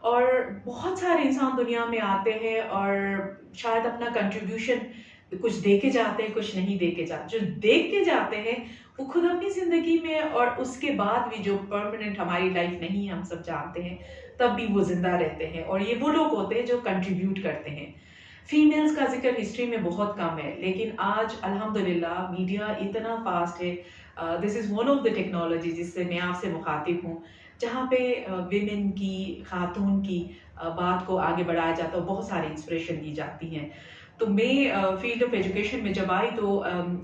اور بہت سارے انسان دنیا میں آتے ہیں اور شاید اپنا کنٹریبیوشن کچھ دے کے جاتے ہیں، کچھ نہیں دے کے جاتے. جو دیکھ کے جاتے ہیں وہ خود اپنی زندگی میں اور اس کے بعد بھی جو پرماننٹ ہماری لائف نہیں ہم سب جانتے ہیں تب بھی وہ زندہ رہتے ہیں، اور یہ وہ لوگ ہوتے ہیں جو کنٹریبیوٹ کرتے ہیں. فیمیلز کا ذکر ہسٹری میں بہت کم ہے، لیکن آج الحمدللہ میڈیا اتنا فاسٹ ہے. This is one of the technology جس سے میں آپ سے مخاطب ہوں، جہاں پہ ویمن کی، خاتون کی بات کو آگے بڑھایا جاتا ہے، بہت ساری انسپریشن دی جاتی ہیں. تو میں فیلڈ آف ایجوکیشن میں جب آئی تو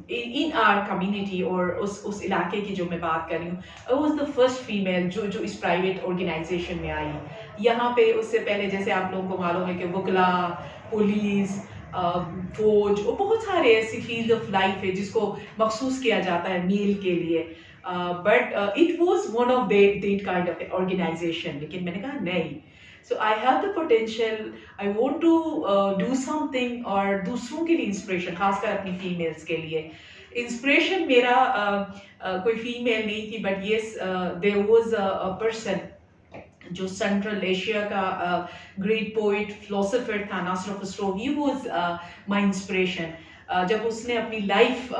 ان آر کمیونٹی اور اس علاقے کی جو میں بات کر رہی ہوں، I was the first female جو اس پرائیویٹ آرگنائزیشن میں آئی. یہاں پہ اس سے پہلے جیسے آپ لوگوں کو معلوم ہے کہ وکلا، پولیس، فوج اور بہت سارے ایسی فیلڈ آف لائف ہے جس کو مخصوص کیا جاتا ہے میل کے لیے، but it was one of that kind of organisation. لیکن میں نے کہا نہیں، so I have the potential, I want to do something, اور دوسروں کے لیے انسپریشن، خاص کر اپنی فیمیلس کے لیے. انسپریشن میرا کوئی فیمیل نہیں تھی، but yes there was a person جو سینٹرل ایشیا کا گریٹ پوئٹ فلاسفر تھا، Nasir Khusraw. He was my inspiration. جب اس نے اپنی لائف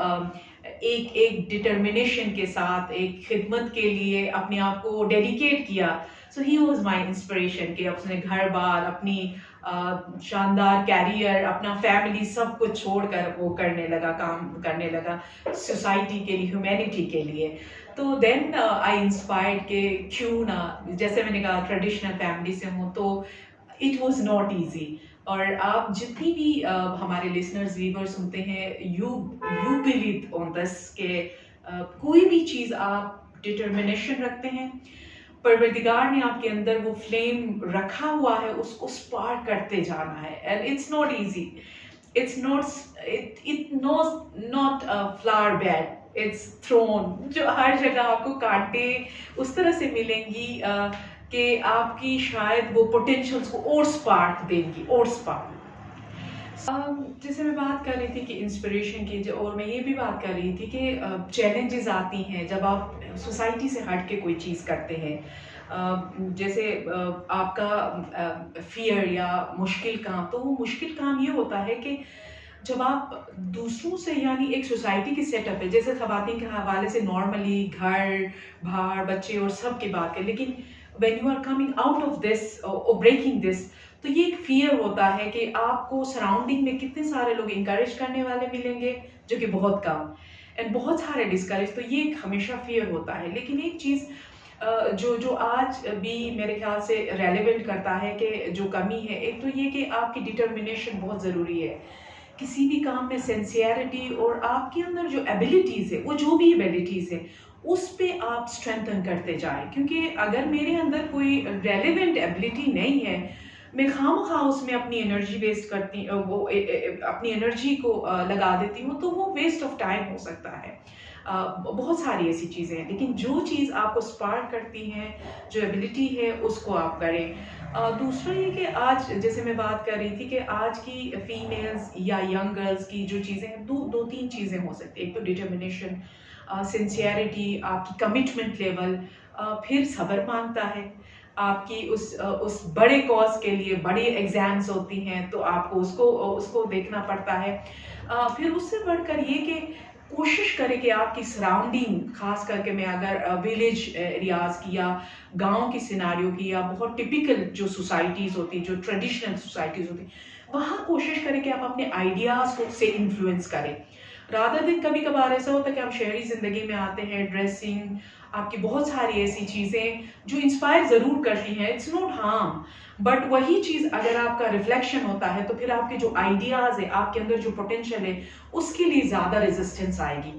ایک ڈٹرمنیشن کے ساتھ ایک خدمت کے لیے اپنے آپ کو ڈیڈیکیٹ کیا، سو ہی واز مائی انسپریشن. کہ اس نے گھر بار، اپنی شاندار کیریئر، اپنا فیملی سب کچھ چھوڑ کر وہ کرنے لگا، کام کرنے لگا سوسائٹی کے لیے، ہیومینٹی کے لیے. تو دین آئی انسپائرڈ کہ کیوں نہ، جیسے میں نے کہا ٹریڈیشنل فیملی سے ہوں تو اٹ واز ناٹ ایزی. اور آپ جتنی بھی ہمارے لسنرز ویور سنتے ہیں، یو بلیو آن دس کہ کوئی بھی چیز آپ ڈٹرمنیشن رکھتے ہیں، پروردگار نے آپ کے اندر وہ فلیم رکھا ہوا ہے، اس کو اسپارک کرتے جانا ہے. And it's not easy, it's not flower bed, it's throne. جو ہر جگہ آپ کو کانٹے اس طرح سے ملیں گی کہ آپ کی شاید وہ پوٹینشیلس کو اور اسپارک دیں گی، اور اسپارک. جیسے میں بات کر رہی تھی کہ انسپریشن کی، اور میں یہ بھی بات کر رہی تھی کہ چیلنجز آتی ہیں جب آپ سوسائٹی سے ہٹ کے کوئی چیز کرتے ہیں. جیسے آپ کا فیئر یا مشکل کام، تو وہ مشکل کام یہ ہوتا ہے کہ جب آپ دوسروں سے، یعنی ایک سوسائٹی کی سیٹ اپ ہے، جیسے خواتین کے حوالے سے نارملی گھر بھاڑ بچے اور سب کی بات کریں، لیکن when you are coming out of this اور بریکنگ دس، تو یہ ایک فیئر ہوتا ہے کہ آپ کو سراؤنڈنگ میں کتنے سارے لوگ انکریج کرنے والے ملیں گے جو کہ بہت کم، اینڈ بہت سارے ڈسکریج. تو یہ ایک ہمیشہ فیئر ہوتا ہے. لیکن ایک چیز جو آج بھی میرے خیال سے ریلیونٹ کرتا ہے کہ جو کمی ہے، ایک تو یہ کہ آپ کی ڈٹرمنیشن بہت ضروری ہے. کسی بھی کام میں سینسیئرٹی، اور آپ کے اندر جو ایبیلٹیز ہے، وہ جو بھی ایبیلٹیز ہے اس پہ آپ اسٹرینتھن کرتے جائیں. کیونکہ اگر میرے اندر کوئی ریلیونٹ ایبیلٹی نہیں ہے، میں خواہ اس میں اپنی انرجی ویسٹ کرتی، وہ اپنی انرجی کو لگا دیتی ہوں، تو وہ ویسٹ آف ٹائم ہو سکتا ہے. بہت ساری ایسی چیزیں ہیں، لیکن جو چیز آپ کو اسپارک کرتی ہیں، جو ایبیلٹی ہے، اس کو آپ کریں. دوسرا یہ کہ آج جیسے میں بات کر رہی تھی کہ آج کی فیمیلز یا ینگ گرلز کی جو چیزیں ہیں، دو تین چیزیں ہو سکتی ہیں. ایک تو ڈٹرمنیشن، سنسیئرٹی، آپ کی کمٹمنٹ لیول، پھر صبر مانگتا ہے. آپ کی اس بڑے کاز کے لیے بڑے ایگزامز ہوتی ہیں، تو آپ کو اس کو دیکھنا پڑتا ہے. پھر اس سے بڑھ کر یہ کہ کوشش کرے کہ آپ کی سراؤنڈنگ، خاص کر کے میں اگر ویلیج ایریاز کی یا گاؤں کی سیناریو کی، یا بہت ٹپیکل جو سوسائٹیز ہوتی، جو ٹریڈیشنل سوسائٹیز ہوتی، وہاں کوشش کریں کہ آپ اپنے آئیڈیاز کو سے انفلوئنس کریں. رادر دن کبھی کبھار ایسا ہوتا ہے کہ ہم شہری زندگی میں آتے ہیں، ڈریسنگ، آپ کی بہت ساری ایسی چیزیں جو انسپائر ضرور کرتی ہیں، اٹس ناٹ ہارم، بٹ وہی چیز اگر آپ کا ریفلیکشن ہوتا ہے تو پھر آپ کے جو آئیڈیاز ہے، آپ کے اندر جو پوٹینشیل ہے، اس کے لیے زیادہ ریزسٹنس آئے گی.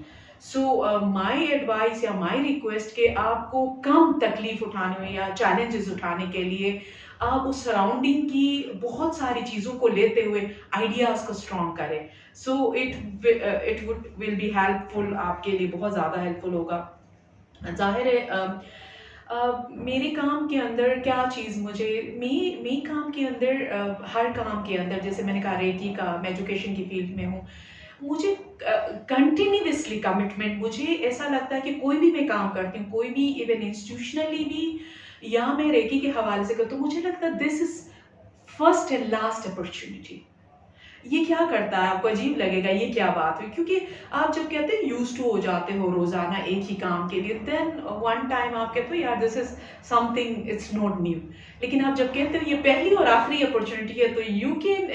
سو مائی ایڈوائس یا مائی ریکویسٹ کہ آپ کو کم تکلیف اٹھانے میں یا چیلنجز اٹھانے کے لیے آپ اس سراؤنڈنگ کی بہت ساری چیزوں کو لیتے ہوئے آئیڈیاز کو اسٹرانگ کریں. So it will be helpful, آپ کے لیے بہت زیادہ ہیلپ فل ہوگا. ظاہر ہے میرے کام کے اندر کیا چیز میں کام کے اندر، ہر کام کے اندر، جیسے میں نے کہا ریکی کا، میں ایجوکیشن کی فیلڈ میں ہوں، مجھے کنٹینیوسلی کمٹمنٹ، مجھے ایسا لگتا ہے کہ کوئی بھی میں کام کرتی ہوں، کوئی بھی ایون انسٹیٹیوشنلی بھی یا میں ریکی کے حوالے سے کرتا ہوں، مجھے لگتا ہے this is first and last opportunity. یہ کیا کرتا ہے؟ آپ کو عجیب لگے گا یہ کیا بات ہوئی، کیونکہ آپ جب کہتے ہیں یوز ٹو ہو جاتے ہو روزانہ ایک ہی کام کے لیے، دین ون ٹائم آپ کہتے ہو یار this is something it's not new. لیکن آپ جب کہتے ہو یہ پہلی اور آخری اپرچونیٹی ہے، تو یو کین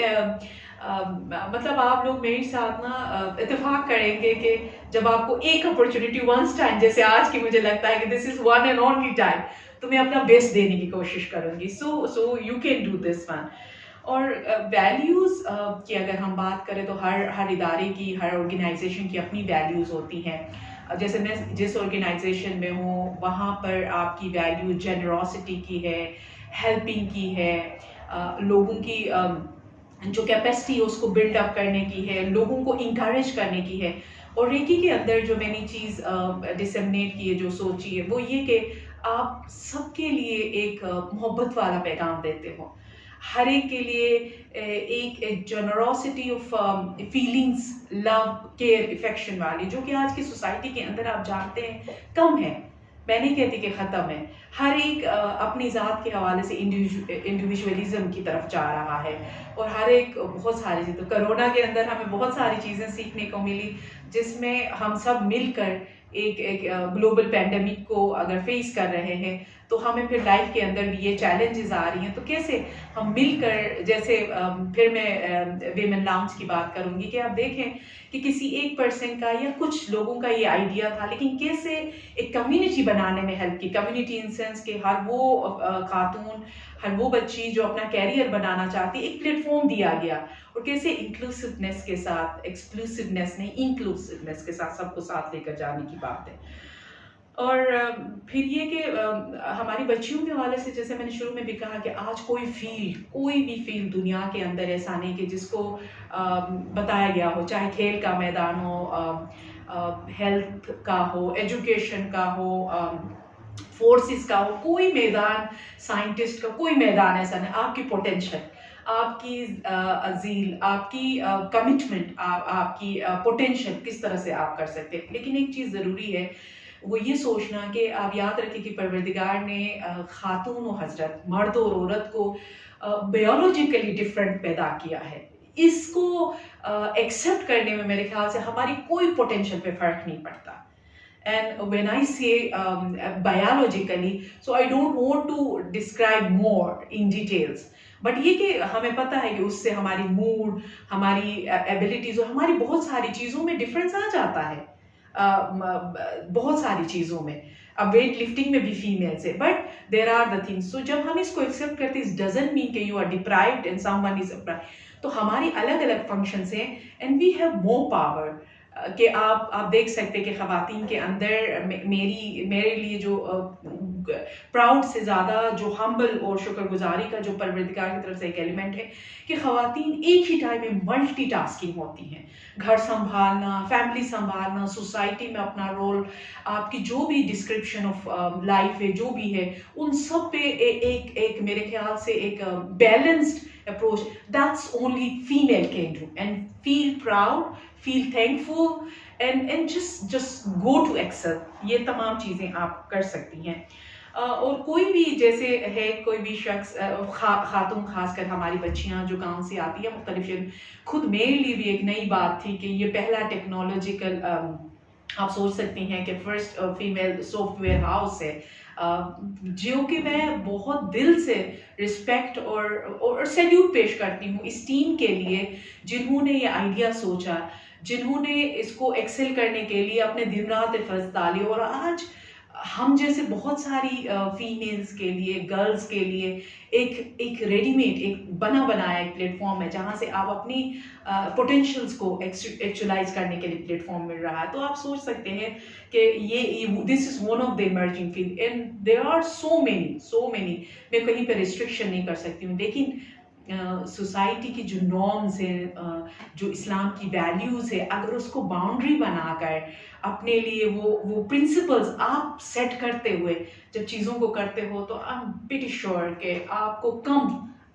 مطلب آپ لوگ میرے ساتھ نا اتفاق کریں گے کہ جب آپ کو ایک اپرچونیٹی ونس ٹائم، جیسے آج کی مجھے لگتا ہے کہ this is one and only time, تو میں اپنا بیسٹ دینے کی کوشش کروں گی. So you can do this one. اور ویلیوز کی اگر ہم بات کریں تو ہر ادارے کی، ہر آرگنائزیشن کی اپنی ویلیوز ہوتی ہیں. جیسے میں جس آرگنائزیشن میں ہوں وہاں پر آپ کی ویلیو جنراسٹی کی ہے، ہیلپنگ کی ہے، لوگوں کی جو کیپیسٹی ہے اس کو بلڈ اپ کرنے کی ہے، لوگوں کو انکریج کرنے کی ہے. اور ریکی کے اندر جو میں نے چیز ڈسمنیٹ کی ہے، جو سوچی ہے، وہ یہ کہ آپ سب کے لیے ایک محبت والا پیغام دیتے ہو، ہر ایک کے لیے ایک generosity of feelings, love, care, affection والی، جو کہ آج کی سوسائٹی کے اندر آپ جانتے ہیں کم ہے. میں نہیں کہتی کہ ختم ہے، ہر ایک اپنی ذات کے حوالے سے انڈیویجولزم کی طرف جا رہا ہے، اور ہر ایک بہت ساری چیزیں. کرونا کے اندر ہمیں بہت ساری چیزیں سیکھنے کو ملی، جس میں ہم سب مل کر ایک گلوبل پینڈیمک کو اگر فیس کر رہے ہیں، تو ہمیں پھر لائف کے اندر بھی یہ چیلنجز آ رہی ہیں، تو کیسے ہم مل کر، جیسے پھر میں ویمن لاؤنج کی بات کروں گی کہ آپ دیکھیں کہ کسی ایک پرسن کا یا کچھ لوگوں کا یہ آئیڈیا تھا، لیکن کیسے ایک کمیونٹی بنانے میں ہیلپ کی. کمیونٹی ان سینس کہ ہر وہ خاتون، ہر وہ بچی جو اپنا کیریئر بنانا چاہتی، ایک پلیٹ فارم دیا گیا، اور کیسے انکلوسیونیس کے ساتھ، ایکسکلوسیونیس نہیں، انکلوسیونیس کے ساتھ سب کو ساتھ لے کر جانے کی بات ہے. اور پھر یہ کہ ہماری بچیوں کے حوالے سے، جیسے میں نے شروع میں بھی کہا کہ آج کوئی بھی فیلڈ دنیا کے اندر ایسا نہیں کہ جس کو بتایا گیا ہو، چاہے کھیل کا میدان ہو، ہیلتھ کا ہو، ایجوکیشن کا ہو، فورسز کا ہو، کوئی میدان، سائنٹسٹ کا کوئی میدان ایسا نہیں. آپ کی پوٹینشل، آپ کی ذیل، آپ کی کمٹمنٹ، آپ کی پوٹینشل کس طرح سے آپ کر سکتے ہیں. لیکن ایک چیز ضروری ہے، وہ یہ سوچنا کہ آپ یاد رکھیں کہ پروردگار نے خاتون و حضرت، مرد اور عورت کو بیولوجیکلی ڈفرینٹ پیدا کیا ہے. اس کو ایکسیپٹ کرنے میں میرے خیال سے ہماری کوئی پوٹینشل پہ فرق نہیں پڑتا. And when I say biologically, so I don't want to describe more in details. But یہ کہ ہمیں پتہ ہے کہ اس سے ہماری موڈ، ہماری ایبیلیٹیز اور ہماری بہت ساری چیزوں میں ڈفرینس آ جاتا ہے، بہت ساری چیزوں میں. اب ویٹ لفٹنگ میں بھی فیمیلز ہے، but there are the things. So جب ہم اس کو ایکسیپٹ کرتے ہیں، ڈزنٹ مین کہ you are deprived and someone is deprived. تو ہماری الگ الگ فنکشنز ہیں، and we have more power. کہ آپ دیکھ سکتے کہ خواتین کے اندر میرے لیے جو پراؤڈ سے زیادہ جو ہمبل اور شکر گزاری کا جو پروردگار کی طرف سے ایک ایلیمنٹ ہے کہ خواتین ایک ہی ٹائم میں ملٹی ٹاسکنگ ہوتی ہیں. گھر سنبھالنا، فیملی سنبھالنا، سوسائٹی میں اپنا رول، آپ کی جو بھی ڈسکرپشن آف لائف ہے جو بھی ہے، ان سب پہ ایک میرے خیال سے ایک balanced approach, that's only female can do. And feel proud, feel thankful, and just go to excel. یہ تمام چیزیں آپ کر سکتی ہیں. اور کوئی بھی جیسے ہے، کوئی بھی شخص، خاتون خاص کر ہماری بچیاں جو کام سے آتی ہیں مختلف شہر، خود میرے لیے بھی ایک نئی بات تھی کہ یہ پہلا ٹیکنالوجیکل، آپ سوچ سکتی ہیں کہ first female soft where house ہے، جو کہ میں بہت دل سے رسپیکٹ اور سیلیوٹ پیش کرتی ہوں اس ٹیم کے لیے، جنہوں نے یہ آئیڈیا سوچا، جنہوں نے اس کو ایکسل کرنے کے لیے اپنے دن رات فرض ڈالے. اور آج ہم جیسے بہت ساری فیمیلز کے لیے، گرلز کے لیے ایک ریڈی میڈ، ایک بنایا ایک پلیٹ فارم ہے جہاں سے آپ اپنی پوٹینشیلز کو ایکچولائز کرنے کے لیے پلیٹ فارم مل رہا ہے. تو آپ سوچ سکتے ہیں کہ یہ this is one of the emerging field, and there are so many. میں کہیں پہ ریسٹرکشن نہیں کر سکتی ہوں، لیکن سوسائٹی کی جو نارمز ہیں، جو اسلام کی ویلیوز ہے، اگر اس کو باؤنڈری بنا کر اپنے لیے وہ پرنسپلز آپ سیٹ کرتے ہوئے جب چیزوں کو کرتے ہو، تو آئی ایم پریٹی شیور کہ آپ کو کم